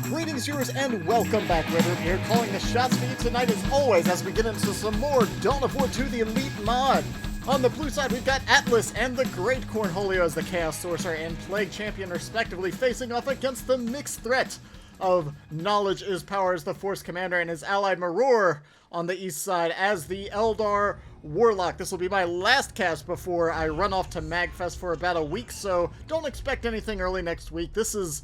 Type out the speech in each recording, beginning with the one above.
Greetings, viewers, and welcome back. RedRupee here, calling the shots for you tonight as always as we get into some more DoW2 the Elite mod. On the blue side, we've got Atlas and the Great Cornholio as the Chaos Sorcerer and Plague Champion respectively, facing off against the mixed threat of KnowledgeisPower as the Force Commander and his ally Mahror on the east side as the Eldar Warlock. This will be my last cast before I run off to MAGFest for about a week, so don't expect anything early next week. This is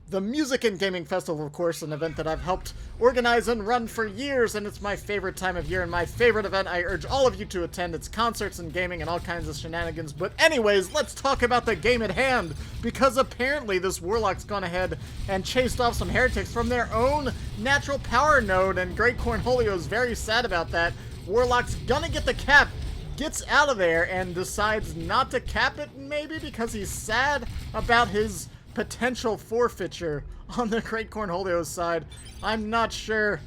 the Music and Gaming Festival, of course, an event that I've helped organize and run for years, and it's my favorite time of year and my favorite event. I urge all of you to attend. It's concerts and gaming and all kinds of shenanigans. But anyways, let's talk about the game at hand, because apparently this Warlock's gone ahead and chased off some heretics from their own natural power node, and Great Cornholio is very sad about that. Warlock's gonna get the cap, gets out of there, and decides not to cap it, maybe because he's sad about his potential forfeiture on the Great Cornholio's side. I'm not sure.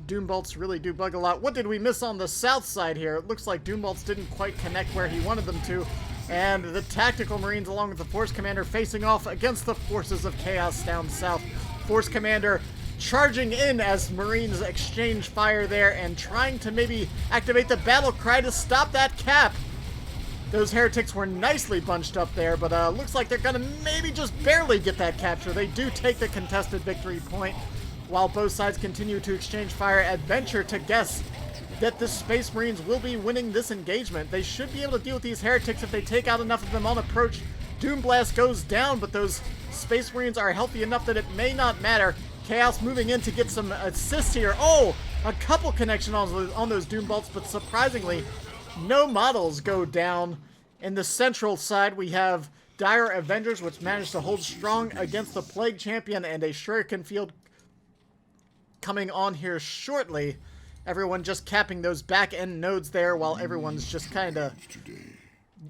Doombolts really do bug a lot. What did we miss on the south side here? It looks like Doombolts didn't quite connect where he wanted them to. And the Tactical Marines along with the Force Commander facing off against the forces of Chaos down south. Force Commander charging in as Marines exchange fire there and trying to maybe activate the battle cry to stop that cap. Those heretics were nicely bunched up there, but looks like they're gonna maybe just barely get that capture. They do take the contested victory point, while both sides continue to exchange fire. Adventure to guess that the Space Marines will be winning this engagement. They should be able to deal with these heretics if they take out enough of them on approach. Doom Blast goes down, but those Space Marines are healthy enough that it may not matter. Chaos moving in to get some assists here. Oh, a couple connections on those Doom Bolts, but surprisingly, no models go down. In the central side, we have Dire Avengers, which managed to hold strong against the Plague Champion, and a Shuriken field coming on here shortly. Everyone just capping those back-end nodes there, while everyone's just kind of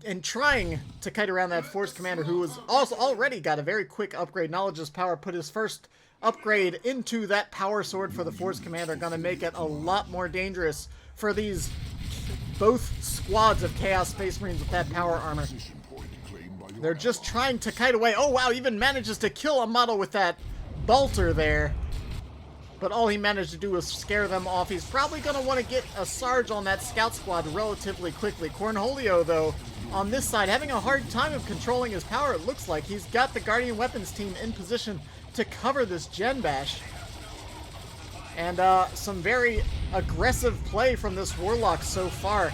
and trying to kite around that Force Commander, who was also already got a very quick upgrade. KnowledgeisPower put his first upgrade into that Power Sword for the Force Commander, gonna make it a lot more dangerous for these both squads of Chaos Space Marines with that power armor. They're just trying to kite away. Oh wow, even manages to kill a model with that bolter there. But all he managed to do was scare them off. He's probably going to want to get a Sarge on that scout squad relatively quickly. Cornholio, though, on this side, having a hard time of controlling his power, it looks like. He's got the Guardian Weapons team in position to cover this Gen Bash. And some very aggressive play from this Warlock so far.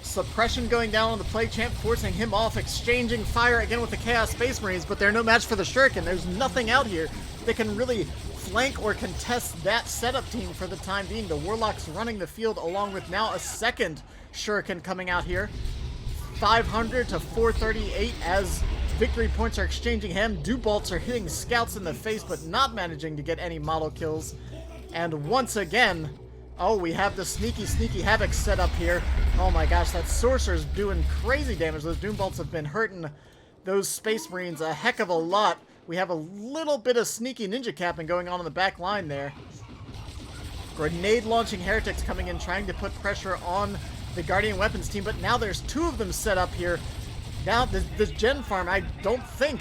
Suppression going down on the Plague Champ, forcing him off, exchanging fire again with the Chaos Space Marines, but they're no match for the Shuriken. There's nothing out here that can really flank or contest that setup team for the time being. The Warlock's running the field along with now a second Shuriken coming out here. 500 to 438 as victory points are exchanging him. Doombolts are hitting scouts in the face, but not managing to get any model kills. And once again, oh, we have the sneaky havoc set up here. Oh my gosh, that Sorcerer's doing crazy damage. Those Doombolts have been hurting those Space Marines a heck of a lot. We have a little bit of sneaky ninja capping going on in the back line there. Grenade launching heretics coming in, trying to put pressure on the Guardian Weapons team, but now there's two of them set up here. Now this Gen Farm, I don't think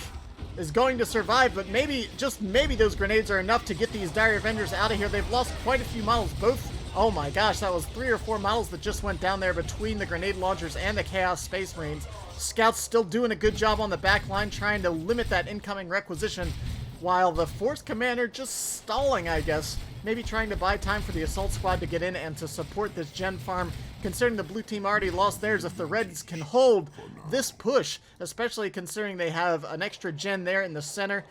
is going to survive, but maybe, just maybe, those grenades are enough to get these Dire Avengers out of here. They've lost quite a few models, both. Oh my gosh, that was 3 or 4 models that just went down there between the grenade launchers and the Chaos Space Marines. Scouts still doing a good job on the back line, trying to limit that incoming requisition, while the Force Commander just stalling, I guess. Maybe trying to buy time for the Assault Squad to get in and to support this Gen Farm, considering the blue team already lost theirs. If the Reds can hold this push, especially considering they have an extra Gen there in the center,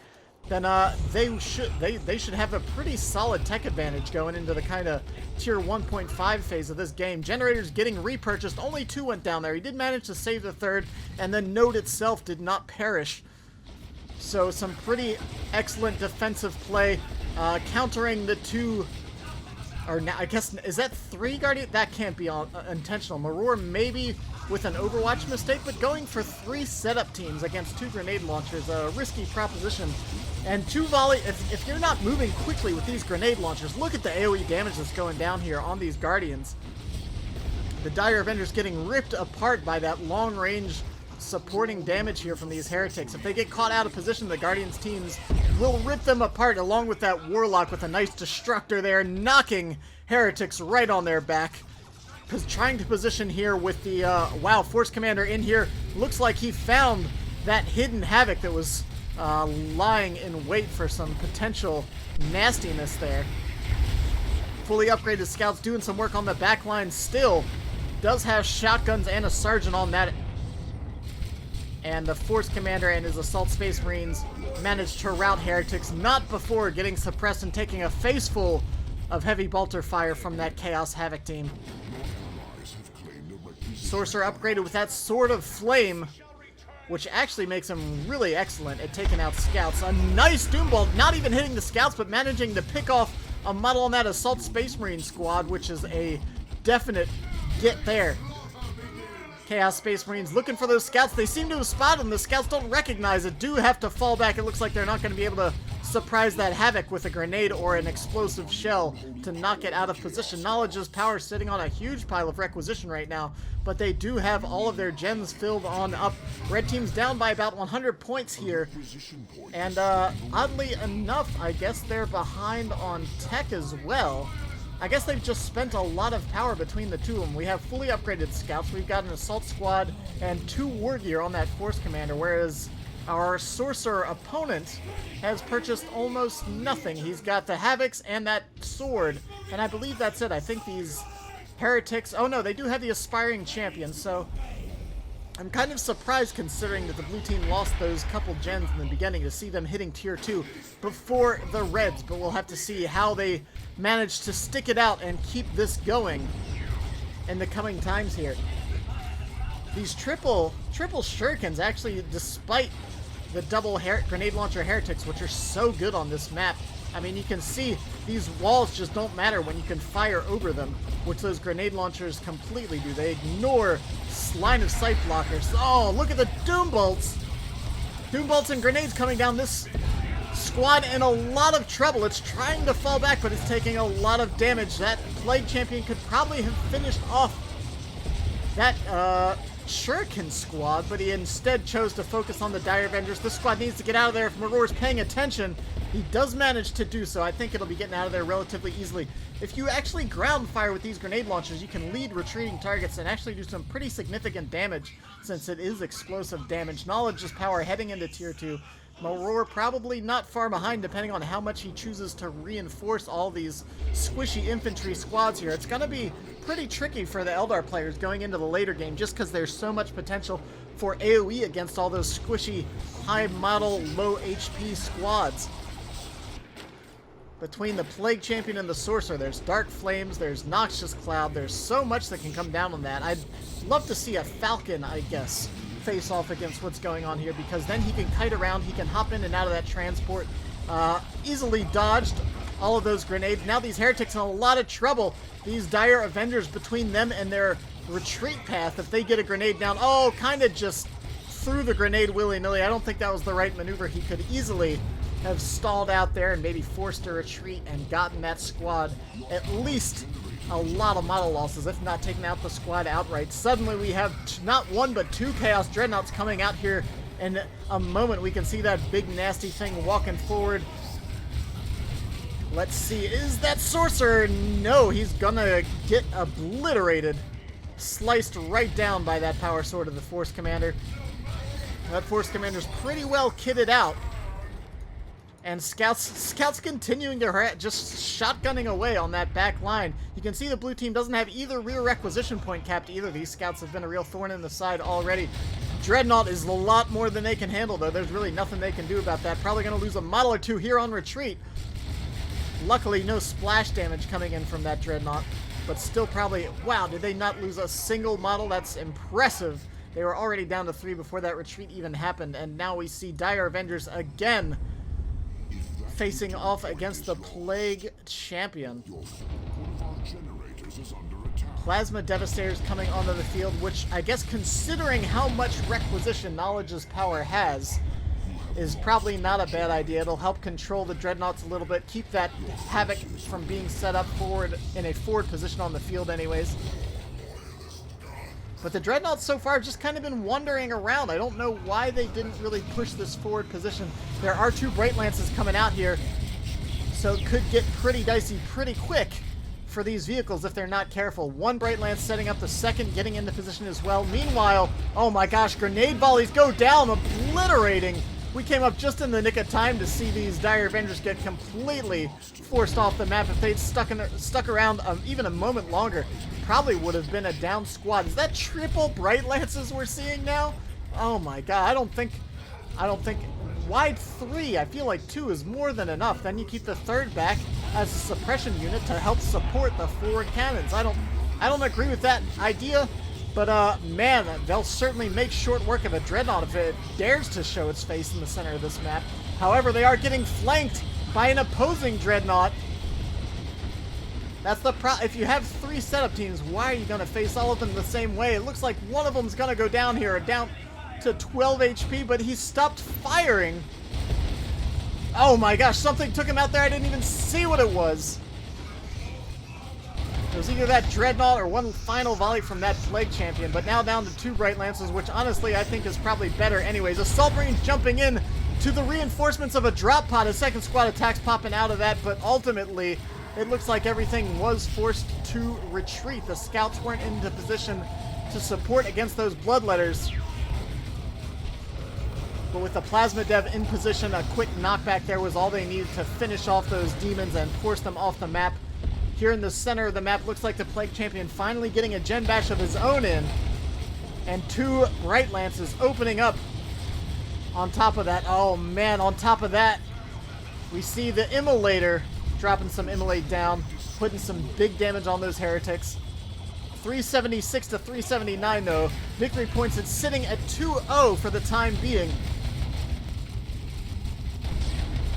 then they should have a pretty solid tech advantage going into the kind of tier 1.5 phase of this game. Generators getting repurchased. Only 2 went down there. He did manage to save the third, and the node itself did not perish. So some pretty excellent defensive play, countering the 2, or now, I guess, is that 3 Guardian? That can't be intentional. Mahror maybe with an Overwatch mistake, but going for 3 setup teams against 2 grenade launchers, a risky proposition. And 2 volley, if you're not moving quickly with these grenade launchers, look at the AoE damage that's going down here on these Guardians. The Dire Avengers getting ripped apart by that long-range supporting damage here from these heretics. If they get caught out of position, the Guardians teams will rip them apart, along with that Warlock with a nice Destructor there, knocking heretics right on their back. Trying to position here with the, wow, Force Commander in here. Looks like he found that hidden Havoc that was lying in wait for some potential nastiness there. Fully upgraded scouts doing some work on the back line still. Does have shotguns and a sergeant on that. And the Force Commander and his Assault Space Marines managed to rout heretics, not before getting suppressed and taking a face full of heavy bolter fire from that Chaos Havoc team. Sorcerer upgraded with that Sword of Flame, which actually makes him really excellent at taking out scouts. A nice Doombolt, not even hitting the scouts, but managing to pick off a model on that Assault Space Marine squad, which is a definite get there. Chaos Space Marines looking for those scouts. They seem to have spotted them. The scouts don't recognize it. Do have to fall back. It looks like they're not going to be able to surprise that Havoc with a grenade or an explosive shell to knock it out of position. KnowledgeisPower sitting on a huge pile of requisition right now, but they do have all of their gens filled on up. Red team's down by about 100 points here, and oddly enough, I guess they're behind on tech as well. I guess they've just spent a lot of power between the two of them. We have fully upgraded scouts. We've got an assault squad and 2 war gear on that Force Commander, whereas our sorcerer opponent has purchased almost nothing. He's got the Havocs and that sword, and I believe that's it. I think these heretics... Oh no, they do have the aspiring champion, so I'm kind of surprised, considering that the blue team lost those couple gens in the beginning, to see them hitting tier 2 before the reds, but we'll have to see how they manage to stick it out and keep this going in the coming times here. These triple shurikens, actually, despite the double grenade launcher heretics, which are so good on this map, I mean, you can see these walls just don't matter when you can fire over them, which those grenade launchers completely do. They ignore line of sight blockers. Oh, look at the Doombolts! Doombolts and grenades coming down. This squad in a lot of trouble. It's trying to fall back, but it's taking a lot of damage. That Plague Champion could probably have finished off that Shuriken squad, but he instead chose to focus on the Dire Avengers. This squad needs to get out of there. If Mahror's paying attention, he does manage to do so. I think it'll be getting out of there relatively easily. If you actually ground fire with these grenade launchers, you can lead retreating targets and actually do some pretty significant damage, since it is explosive damage. KnowledgeisPower heading into tier 2. Mahror probably not far behind, depending on how much he chooses to reinforce all these squishy infantry squads here. It's going to be pretty tricky for the Eldar players going into the later game, just because there's so much potential for AoE against all those squishy, high model, low HP squads. Between the Plague Champion and the Sorcerer, there's Dark Flames, there's Noxious Cloud, there's so much that can come down on that. I'd love to see a Falcon, I guess, face off against what's going on here, because then he can kite around, he can hop in and out of that transport, easily dodged all of those grenades. Now these heretics in a lot of trouble. These Dire Avengers, between them and their retreat path, if they get a grenade down, oh, kind of just threw the grenade willy-nilly. I don't think that was the right maneuver. He could easily have stalled out there and maybe forced a retreat and gotten that squad at least a lot of model losses, if not taken out the squad outright. Suddenly we have not one but 2 Chaos Dreadnoughts coming out here in a moment. We can see that big nasty thing walking forward. Let's see, is that Sorcerer? No, he's gonna get obliterated. Sliced right down by that Power Sword of the Force Commander. That Force Commander's pretty well kitted out. And scouts continuing to just shotgunning away on that back line. You can see the blue team doesn't have either rear requisition point capped either. These scouts have been a real thorn in the side already. Dreadnought is a lot more than they can handle, though. There's really nothing they can do about that. Probably going to lose a model or 2 here on retreat. Luckily, no splash damage coming in from that Dreadnought, but still probably... Wow, did they not lose a single model? That's impressive. They were already down to 3 before that retreat even happened, and now we see Dire Avengers again facing off against the Plague Champion. Plasma Devastators coming onto the field, which I guess, considering how much requisition KnowledgeisPower has, is probably not a bad idea. It'll help control the Dreadnoughts a little bit, keep that Havoc from being set up forward in a forward position on the field anyways. But the Dreadnoughts so far have just kind of been wandering around. I don't know why they didn't really push this forward position. There are 2 Bright Lances coming out here, so it could get pretty dicey pretty quick for these vehicles if they're not careful. 1 Bright Lance setting up, the second getting into position as well. Meanwhile, oh my gosh, grenade volleys go down, obliterating. We came up just in the nick of time to see these Dire Avengers get completely forced off the map. If they'd stuck around even a moment longer, probably would have been a down squad. Is that triple Bright Lances we're seeing now? Oh my god, I don't think wide 3, I feel like 2 is more than enough. Then you keep the 3rd back as a suppression unit to help support the forward cannons. I don't agree with that idea, but man, they'll certainly make short work of a Dreadnought if it dares to show its face in the center of this map. However, they are getting flanked by an opposing Dreadnought. That's the if you have 3 setup teams, why are you going to face all of them the same way? It looks like one of them's going to go down here, down to 12 HP, but he stopped firing. Oh my gosh, something took him out there. I didn't even see what it was. It was either that Dreadnought or one final volley from that Plague Champion, but now down to 2 Bright Lances, which honestly I think is probably better anyways. Assault Marines jumping in to the reinforcements of a drop pod. A second squad attacks popping out of that, but ultimately it looks like everything was forced to retreat. The scouts weren't into position to support against those Bloodletters. But with the Plasma Dev in position, a quick knockback there was all they needed to finish off those demons and force them off the map. Here in the center of the map, looks like the Plague Champion finally getting a Gen Bash of his own in. And 2 Bright Lances opening up on top of that. Oh man, on top of that, we see the Immolator dropping some Immolate down, putting some big damage on those heretics. 376 to 379 though. Victory points, it's sitting at 2-0 for the time being.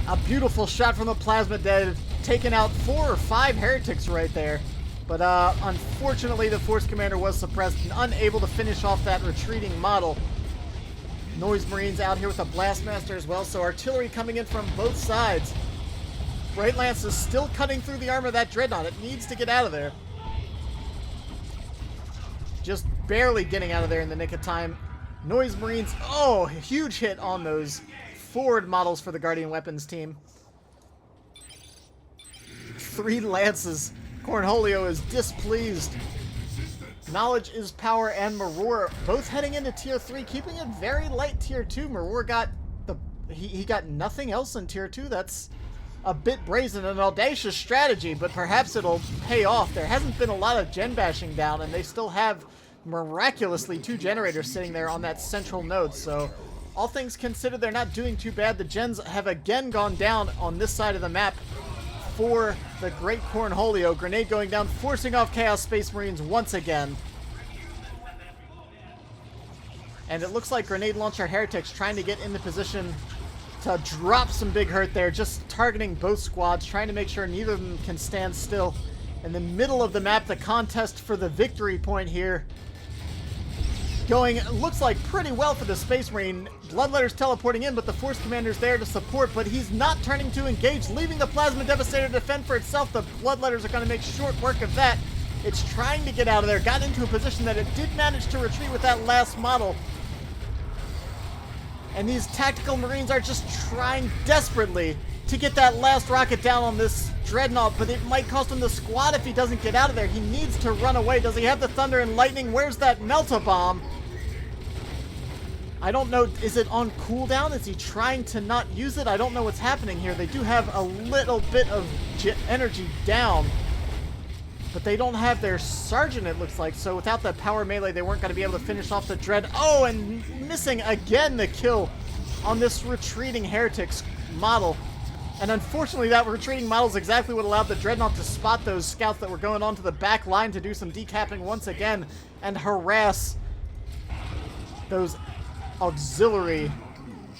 A beautiful shot from the Plasma Dev, taking out 4 or 5 heretics right there. But unfortunately, the Force Commander was suppressed and unable to finish off that retreating model. Noise Marines out here with a Blastmaster as well, so artillery coming in from both sides. Bright Lance is still cutting through the armor of that Dreadnought. It needs to get out of there. Just barely getting out of there in the nick of time. Noise Marines, oh, huge hit on those forward models for the Guardian Weapons team. 3 Lances. Cornholio is displeased. KnowledgeisPower and Mahror both heading into Tier 3, keeping it very light Tier 2. Mahror got he got nothing else in Tier 2. That's a bit brazen, an audacious strategy, but perhaps it'll pay off. There hasn't been a lot of gen bashing down, and they still have miraculously 2 generators sitting there on that central node, so all things considered, they're not doing too bad. The gens have again gone down on this side of the map for the Great Cornholio. Grenade going down, forcing off Chaos Space Marines once again. And it looks like Grenade Launcher Heretics trying to get into position to drop some big hurt there, just targeting both squads, trying to make sure neither of them can stand still. In the middle of the map, the contest for the victory point here. Going, looks like pretty well for the Space Marine. Bloodletter's teleporting in, but the Force Commander's there to support, but he's not turning to engage, leaving the Plasma Devastator to defend for itself. The Bloodletters are going to make short work of that. It's trying to get out of there, got into a position that it did manage to retreat with that last model. And these Tactical Marines are just trying desperately to get that last rocket down on this Dreadnought, but it might cost him the squad if he doesn't get out of there. He needs to run away. Does he have the Thunder and Lightning? Where's that Melt-A-Bomb? I don't know. Is it on cooldown? Is he trying to not use it? I don't know what's happening here. They do have a little bit of energy down, but they don't have their Sergeant, it looks like. So without that power melee, they weren't going to be able to finish off the Dread. Oh, and missing again the kill on this retreating Heretics model. And unfortunately, that retreating model is exactly what allowed the Dreadnought to spot those scouts that were going onto the back line to do some decapping once again and harass those auxiliary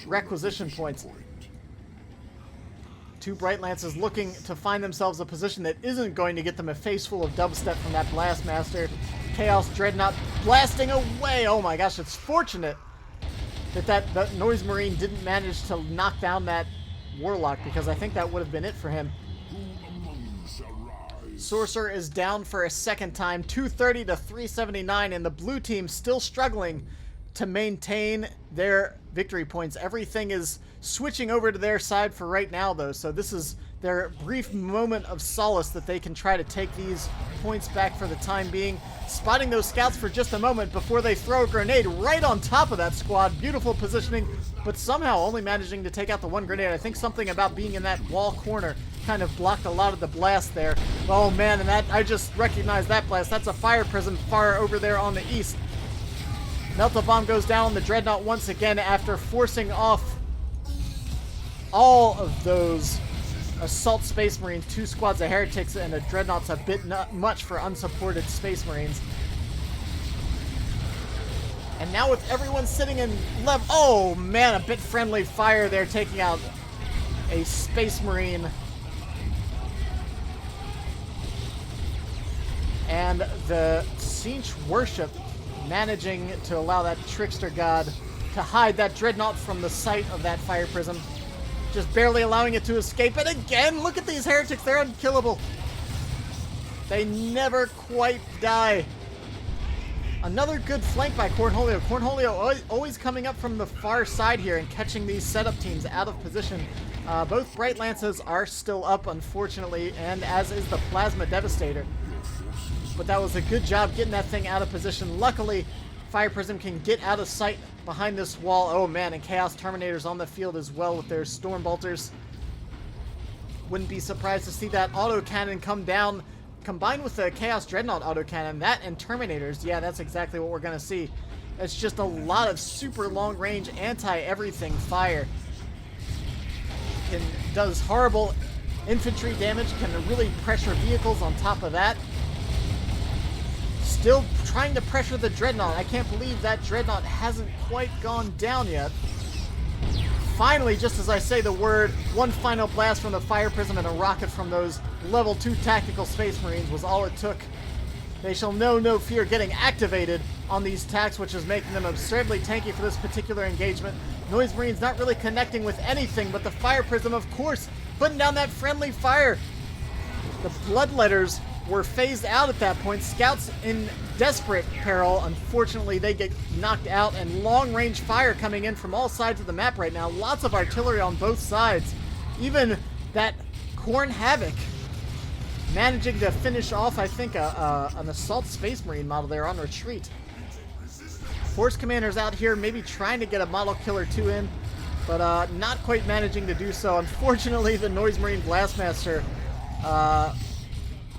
requisition points. 2 Bright Lances looking to find themselves a position that isn't going to get them a face full of dubstep from that Blastmaster. Chaos Dreadnought blasting away. Oh my gosh, it's fortunate that Noise Marine didn't manage to knock down that Warlock, because I think that would have been it for him. Sorcerer is down for a second time, 230 to 379, and the blue team still struggling to maintain their victory points. Everything is switching over to their side for right now, though, so this is their brief moment of solace that they can try to take these points back for the time being. Spotting those scouts for just a moment before they throw a grenade right on top of that squad. Beautiful positioning, but somehow only managing to take out the one grenade. I think something about being in that wall corner kind of blocked a lot of the blast there. Oh man, and that I just recognized that blast. That's a fire prism far over there on the east. Melt-A-Bomb goes down on the Dreadnought once again after forcing off all of those Assault Space Marines, 2 squads of Heretics, and a Dreadnought's a bit much for unsupported Space Marines. And now with everyone sitting in level... Oh man, a bit friendly fire there, taking out a Space Marine. And the Tzeentch Worship managing to allow that Trickster God to hide that Dreadnought from the sight of that Fire Prism. Just barely allowing it to escape. And again, look at these Heretics. They're unkillable. They never quite die. Another good flank by Cornholio. Cornholio always coming up from the far side here and catching these setup teams out of position. Both Bright Lances are still up, unfortunately, and as is the Plasma Devastator. But that was a good job getting that thing out of position. Luckily, Fire Prism can get out of sight behind this wall. Oh man, and Chaos Terminators on the field as well with their Storm Bolters. Wouldn't be surprised to see that autocannon come down, combined with the Chaos Dreadnought autocannon. That and Terminators, yeah, that's exactly what we're going to see. It's just a lot of super long-range anti-everything fire. Does horrible infantry damage, can really pressure vehicles on top of that. Still trying to pressure the Dreadnought. I can't believe that Dreadnought hasn't quite gone down yet. Finally, just as I say the word, one final blast from the Fire Prism and a rocket from those level 2 tactical Space Marines was all it took. They shall know no fear getting activated on these tacks, which is making them absurdly tanky for this particular engagement. Noise Marines not really connecting with anything, but the Fire Prism, of course, putting down that friendly fire. The Bloodletters were phased out at that point. Scouts in desperate peril. Unfortunately, they get knocked out, and long-range fire coming in from all sides of the map right now. Lots of artillery on both sides. Even that Corn Havoc managing to finish off, I think, an Assault Space Marine model there on retreat. Force Commander's out here, maybe trying to get a Model Killer 2 in, but not quite managing to do so. Unfortunately, the Noise Marine Blastmaster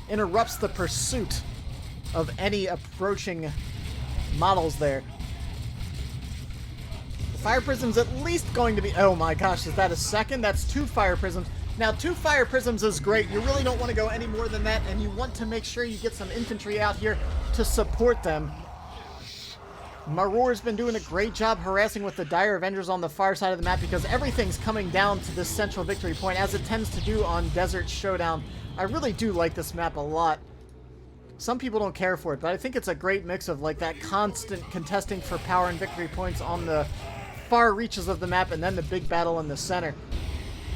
interrupts the pursuit of any approaching models there. The Fire Prism's at least going to be... Oh my gosh, is that a second? That's 2 Fire Prisms. Now, 2 Fire Prisms is great. You really don't want to go any more than that, and you want to make sure you get some infantry out here to support them. Mahror's been doing a great job harassing with the Dire Avengers on the far side of the map because everything's coming down to this central victory point, as it tends to do on Desert Showdown. I really do like this map a lot. Some people don't care for it, but I think it's a great mix of like that constant contesting for power and victory points on the far reaches of the map, and then the big battle in the center.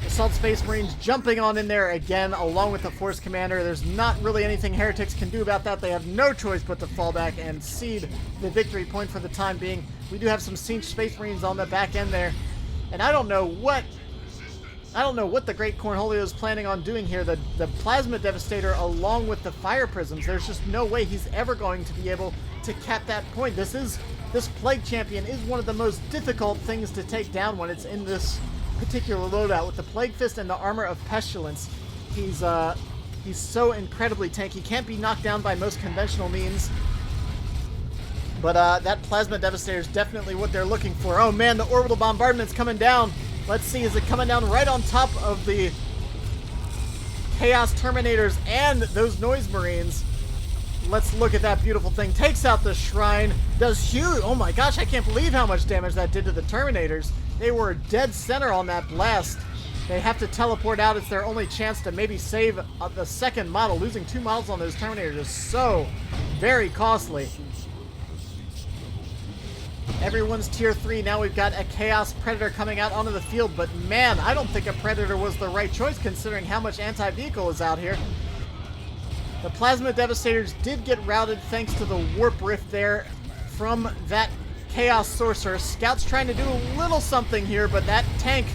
Assault Space Marines jumping on in there again, along with the Force Commander. There's not really anything Heretics can do about that. They have no choice but to fall back and cede the victory point for the time being. We do have some Tzeentch Space Marines on the back end there, and I don't know what the Great Cornholio is planning on doing here. The Plasma Devastator along with the Fire Prisms, there's just no way he's ever going to be able to cap that point. This Plague Champion is one of the most difficult things to take down when it's in this particular loadout. With the Plague Fist and the Armor of Pestilence, he's so incredibly tanky. Can't be knocked down by most conventional means. But that Plasma Devastator is definitely what they're looking for. Oh man, the Orbital Bombardment's coming down. Let's see, is it coming down right on top of the Chaos Terminators and those Noise Marines? Let's look at that beautiful thing. Takes out the Shrine. Does huge... Oh my gosh, I can't believe how much damage that did to the Terminators. They were dead center on that blast. They have to teleport out. It's their only chance to maybe save the second model. Losing 2 models on those Terminators is so very costly. Everyone's tier 3. Now we've got a Chaos Predator coming out onto the field, but man, I don't think a Predator was the right choice considering how much anti-vehicle is out here. The Plasma Devastators did get routed thanks to the Warp Rift there from that Chaos Sorcerer. Scout's trying to do a little something here, but that tank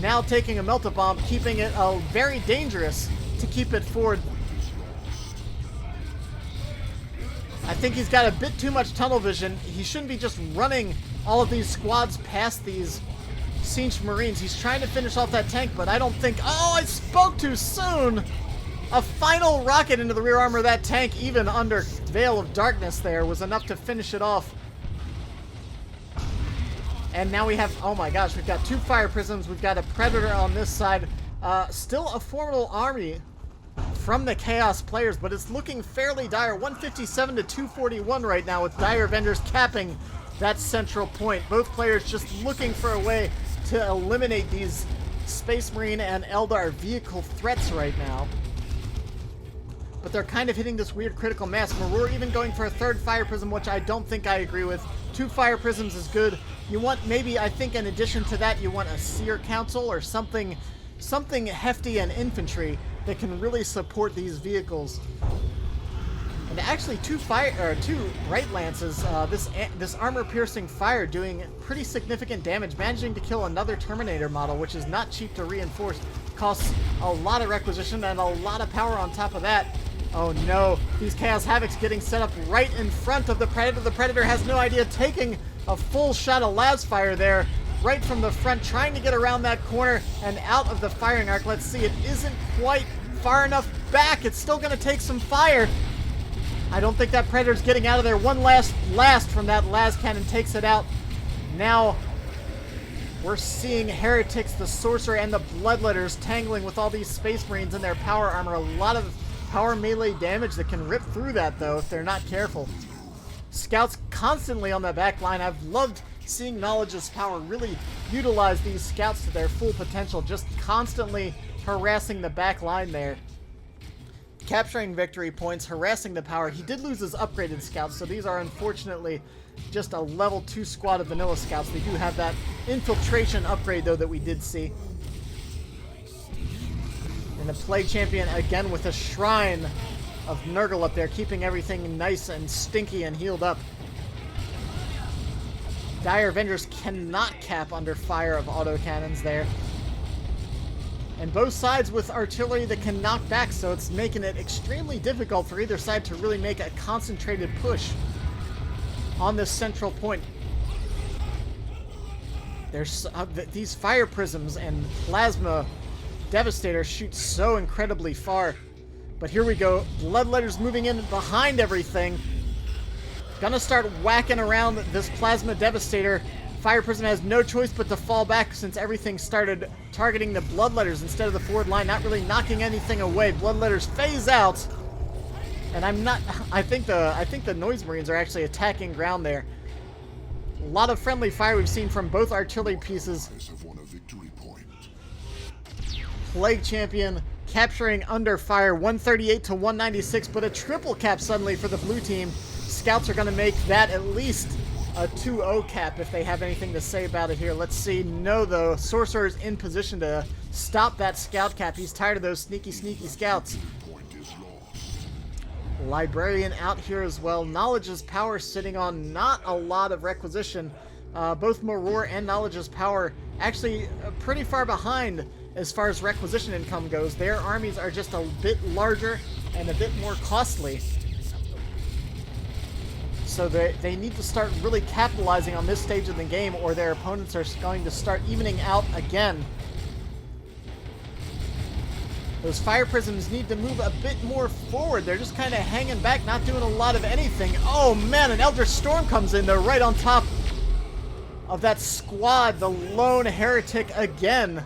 now taking a Melt-A-Bomb, keeping it very dangerous to keep it forward. I think he's got a bit too much tunnel vision. He shouldn't be just running all of these squads past these Siege Marines. He's trying to finish off that tank, but I don't think... Oh, I spoke too soon! A final rocket into the rear armor of that tank, even under Veil of Darkness there, was enough to finish it off. And now we have... Oh my gosh, we've got 2 Fire Prisms. We've got a Predator on this side. Still a formidable army from the Chaos players, but it's looking fairly dire. 157 to 241 right now, with Dire Avengers capping that central point. Both players just looking for a way to eliminate these Space Marine and Eldar vehicle threats right now. But they're kind of hitting this weird critical mass. Mahror even going for a 3rd Fire Prism, which I don't think I agree with. 2 Fire Prisms is good. You want, maybe, I think in addition to that, you want a Seer Council or something hefty and infantry that can really support these vehicles. And actually, 2 Bright Lances, this armor-piercing fire doing pretty significant damage, managing to kill another Terminator model, which is not cheap to reinforce. Costs a lot of requisition and a lot of power on top of that. Oh no, these Chaos Havocs getting set up right in front of the Predator. The Predator has no idea, taking a full shot of las fire there, right from the front, trying to get around that corner and out of the firing arc. Let's see, it isn't quite far enough back. It's still going to take some fire. I don't think that Predator's getting out of there. One last blast from that las cannon takes it out. Now we're seeing Heretics, the Sorcerer, and the Bloodletters tangling with all these Space Marines in their power armor. A lot of power melee damage that can rip through that, though, if they're not careful. Scouts constantly on the back line. I've loved seeing KnowledgeisPower really utilize these scouts to their full potential, just constantly harassing the back line there. Capturing victory points, harassing the power. He did lose his upgraded scouts, so these are unfortunately just a level 2 squad of vanilla scouts. They do have that infiltration upgrade, though, that we did see. And the Plague Champion, again, with a Shrine of Nurgle up there, keeping everything nice and stinky and healed up. Dire Avengers cannot cap under fire of autocannons there. And both sides with artillery that can knock back, so it's making it extremely difficult for either side to really make a concentrated push on this central point. There's these Fire Prisms and Plasma Devastators shoot so incredibly far. But here we go. Bloodletters moving in behind everything. Gonna start whacking around this Plasma Devastator. Fire Prism has no choice but to fall back since everything started targeting the Bloodletters instead of the forward line, not really knocking anything away. Bloodletters phase out. And I think the Noise Marines are actually attacking ground there. A lot of friendly fire we've seen from both artillery pieces. Plague Champion capturing under fire, 138 to 196, but a triple cap suddenly for the blue team. Scouts are going to make that at least a 2-0 cap if they have anything to say about it here. Let's see. No, though. Sorcerer's in position to stop that scout cap. He's tired of those sneaky scouts. Librarian out here as well. KnowledgeisPower sitting on not a lot of requisition. Both Mahror and KnowledgeisPower actually pretty far behind as far as requisition income goes. Their armies are just a bit larger and a bit more costly. So they need to start really capitalizing on this stage of the game, or their opponents are going to start evening out again. Those Fire Prisms need to move a bit more forward. They're just kind of hanging back, not doing a lot of anything. Oh man, an Eldritch Storm comes in. They're right on top of that squad. The lone Heretic again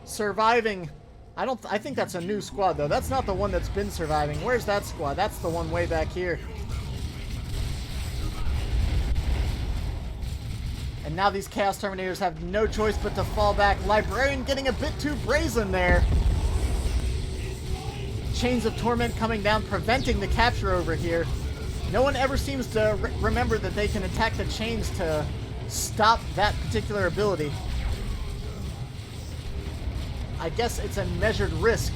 surviving. I think that's a new squad, though. That's not the one that's been surviving. Where's that squad? That's the one way back here. And now these Chaos Terminators have no choice but to fall back. Librarian getting a bit too brazen there. Chains of Torment coming down, preventing the capture over here. No one ever seems to remember that they can attack the chains to stop that particular ability. I guess it's a measured risk.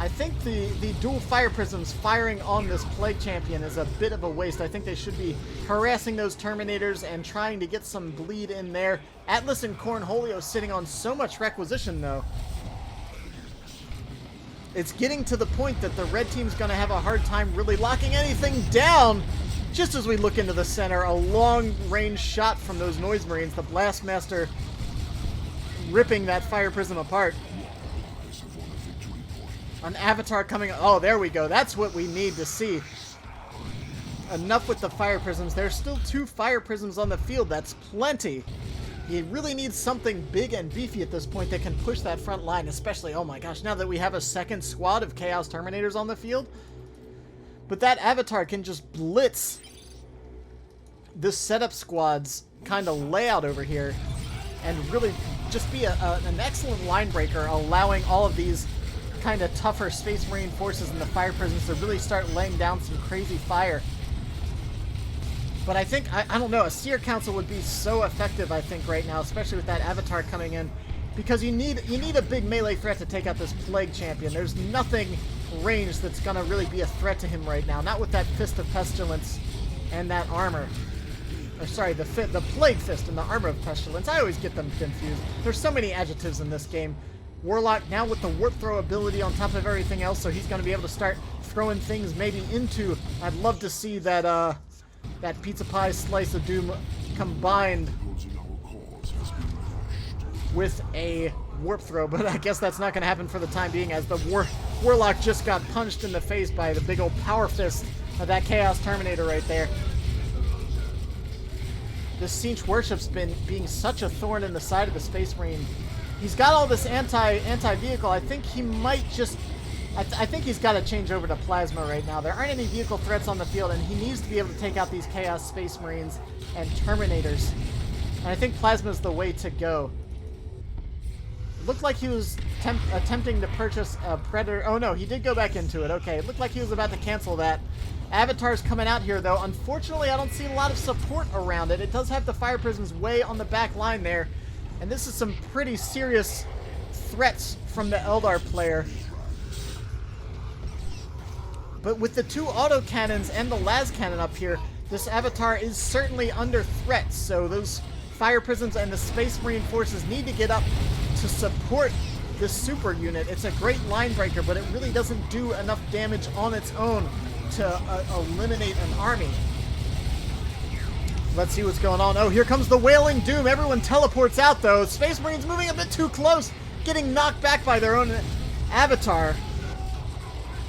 I think the dual fire prisms firing on this Plague Champion is a bit of a waste. I think they should be harassing those Terminators and trying to get some bleed in there. Atlas and Cornholio sitting on so much requisition, though. It's getting to the point that the red team's going to have a hard time really locking anything down. Just as we look into the center, a long-range shot from those Noise Marines, the Blastmaster ripping that fire prism apart. An Avatar coming... Oh, there we go. That's what we need to see. Enough with the fire prisms. There's still 2 fire prisms on the field. That's plenty. He really needs something big and beefy at this point that can push that front line, especially, oh my gosh, now that we have a second squad of Chaos Terminators on the field. But that Avatar can just blitz this setup squad's kind of layout over here and really just be an excellent line breaker, allowing all of these kind of tougher Space Marine forces and the fire prisms to really start laying down some crazy fire. But I think, I don't know, a Seer Council would be so effective, I think, right now, especially with that Avatar coming in, because you need a big melee threat to take out this Plague Champion. There's nothing ranged that's going to really be a threat to him right now, not with that Fist of Pestilence and that armor. Or sorry, the Plague Fist and the Armor of Pestilence. I always get them confused. There's so many adjectives in this game. Warlock now with the Warp Throw ability on top of everything else, so he's going to be able to start throwing things maybe into... I'd love to see that, that Pizza Pie Slice of Doom combined with a Warp Throw, but I guess that's not going to happen for the time being, as the Warlock just got punched in the face by the big old Power Fist of that Chaos Terminator right there. This Siege Worship's been being such a thorn in the side of the Space Marine. He's got all this anti-vehicle. I think he might just... I think he's got to change over to Plasma right now. There aren't any vehicle threats on the field, and he needs to be able to take out these Chaos Space Marines and Terminators. And I think Plasma's the way to go. It looked like he was attempting to purchase a Predator. Oh no, he did go back into it. Okay, it looked like he was about to cancel that. Avatar's coming out here, though. Unfortunately, I don't see a lot of support around it. It does have the Fire Prisms way on the back line there. And this is some pretty serious threats from the Eldar player. But with the 2 autocannons and the las cannon up here, this Avatar is certainly under threat. So those Fire Prisms and the Space Marine forces need to get up to support this super unit. It's a great line breaker, but it really doesn't do enough damage on its own to eliminate an army. Let's see what's going on. Oh, here comes the Wailing Doom. Everyone teleports out, though. Space Marines moving a bit too close, getting knocked back by their own Avatar.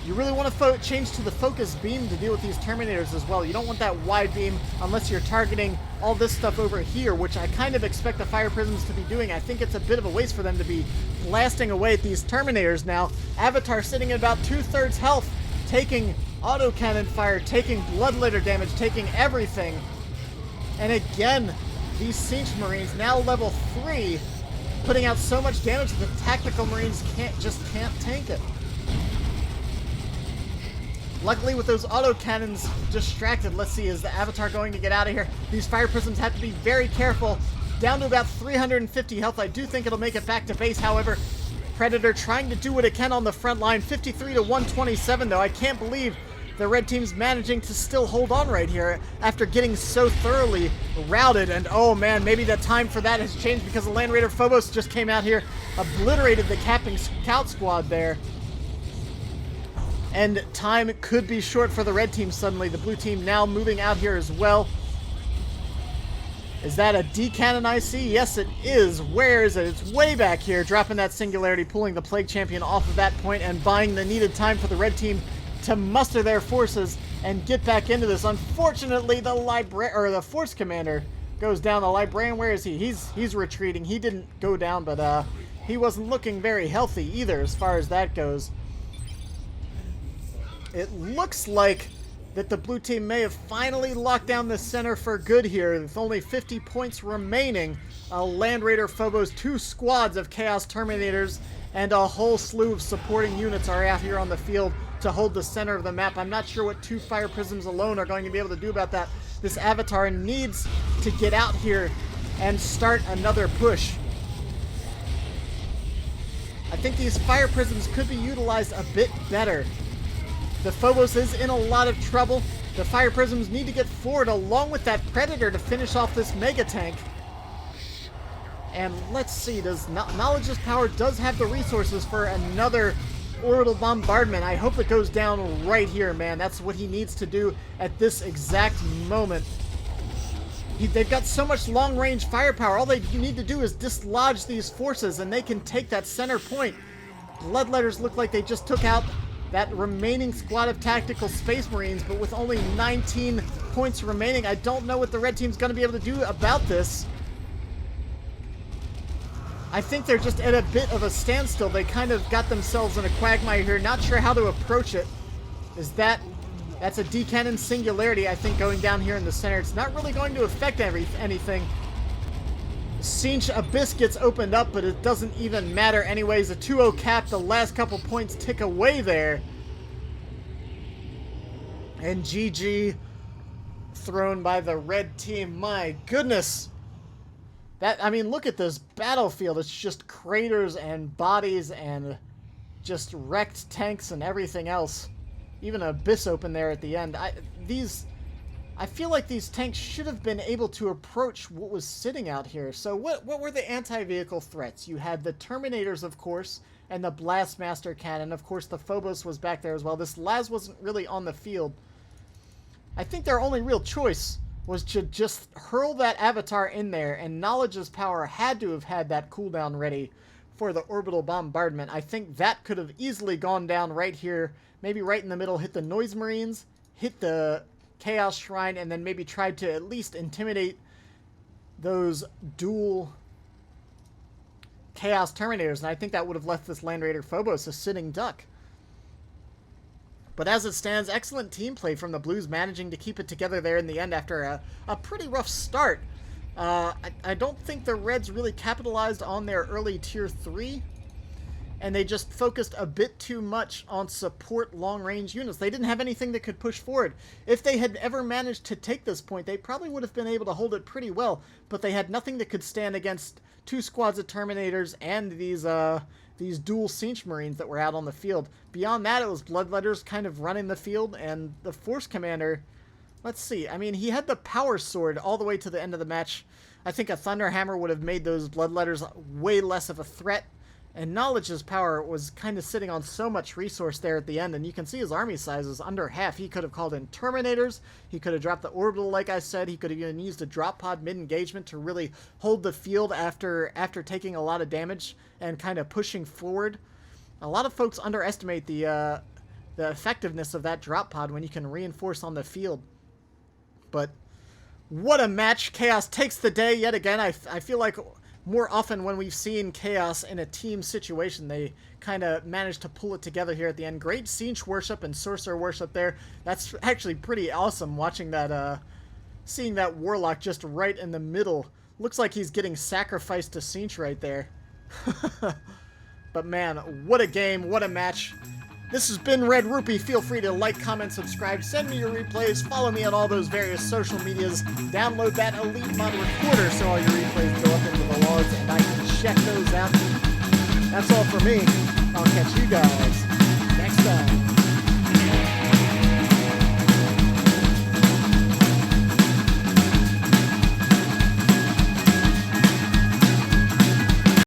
You really want to change to the focus beam to deal with these Terminators as well. You don't want that wide beam unless you're targeting all this stuff over here, which I kind of expect the Fire Prisms to be doing. I think it's a bit of a waste for them to be blasting away at these Terminators now. Avatar sitting at about 2/3 health, taking autocannon fire, taking blood litter damage, taking everything. And again, these Siege Marines, now level 3, putting out so much damage that the Tactical Marines can't tank it. Luckily, with those autocannons distracted, let's see, is the Avatar going to get out of here? These Fire Prisms have to be very careful. Down to about 350 health. I do think it'll make it back to base, however. Predator trying to do what it can on the front line. 53 to 127, though. I can't believe the red team's managing to still hold on right here after getting so thoroughly routed. And oh man, maybe the time for that has changed because the Land Raider Phobos just came out here, obliterated the capping scout squad there. And time could be short for the red team suddenly. The blue team now moving out here as well. Is that a D-Cannon IC? Yes, it is. Where is it? It's way back here, dropping that Singularity, pulling the Plague Champion off of that point and buying the needed time for the red team to muster their forces and get back into this. Unfortunately, the Force Commander goes down. The Librarian, where is he? He's retreating. He didn't go down, but he wasn't looking very healthy either as far as that goes. It looks like that the blue team may have finally locked down the center for good here. With only 50 points remaining, Land Raider Phobos, 2 squads of Chaos Terminators, and a whole slew of supporting units are out here on the field to hold the center of the map. I'm not sure what 2 Fire Prisms alone are going to be able to do about that. This Avatar needs to get out here and start another push. I think these fire prisms could be utilized a bit better. The Phobos is in a lot of trouble. The fire prisms need to get forward along with that Predator to finish off this mega tank. And let's see, does KnowledgeisPower does have the resources for another orbital bombardment. I hope it goes down right here, man. That's what he needs to do at this exact moment. They've got so much long-range firepower. All they need to do is dislodge these forces, and they can take that center point. Bloodletters look like they just took out that remaining squad of tactical Space Marines, but with only 19 points remaining, I don't know what the red team's going to be able to do about this. I think they're just at a bit of a standstill. They kind of got themselves in a quagmire here. Not sure how to approach it. That's a D-cannon singularity, I think, going down here in the center. It's not really going to affect anything. Tzeentch Abyss gets opened up, but it doesn't even matter anyways. A 2-0 cap, the last couple points tick away there. And GG thrown by the red team. My goodness. I mean, look at this battlefield. It's just craters and bodies and just wrecked tanks and everything else. Even Abyss open there at the end. I feel like these tanks should have been able to approach what was sitting out here. So what were the anti-vehicle threats? You had the Terminators, of course, and the Blastmaster Cannon. Of course, the Phobos was back there as well. This Laz wasn't really on the field. I think their only real choice was to just hurl that Avatar in there, and KnowledgeisPower had to have had that cooldown ready for the orbital bombardment. I think that could have easily gone down right here, maybe right in the middle, hit the Noise Marines, hit the Chaos Shrine, and then maybe tried to at least intimidate those dual Chaos Terminators, and I think that would have left this Land Raider Phobos a sitting duck. But as it stands, excellent team play from the Blues, managing to keep it together there in the end after a pretty rough start. I don't think the Reds really capitalized on their early Tier 3, and they just focused a bit too much on support long-range units. They didn't have anything that could push forward. If they had ever managed to take this point, they probably would have been able to hold it pretty well, but they had nothing that could stand against two squads of Terminators and these dual Tzeentch Marines that were out on the field. Beyond that, it was Bloodletters kind of running the field, and the Force Commander, let's see, I mean, he had the Power Sword all the way to the end of the match. I think a Thunderhammer would have made those Bloodletters way less of a threat, and KnowledgeisPower was kind of sitting on so much resource there at the end, and you can see his army size is under half. He could have called in Terminators, he could have dropped the Orbital like I said, he could have even used a drop pod mid-engagement to really hold the field after taking a lot of damage and kind of pushing forward. A lot of folks underestimate the effectiveness of that drop pod when you can reinforce on the field. But what a match. Chaos takes the day yet again. I feel like more often when we've seen Chaos in a team situation, they kind of manage to pull it together here at the end. Great Tzeentch worship and Sorcerer worship there. That's actually pretty awesome watching that, seeing that Warlock just right in the middle. Looks like he's getting sacrificed to Tzeentch right there. But man, what a game, what a match. This has been Red-Rupee. Feel free to like, comment, subscribe, send me your replays, follow me on all those various social medias, download that Elite Mod Recorder so all your replays go up into the logs and I can check those out. That's all for me. I'll catch you guys next time.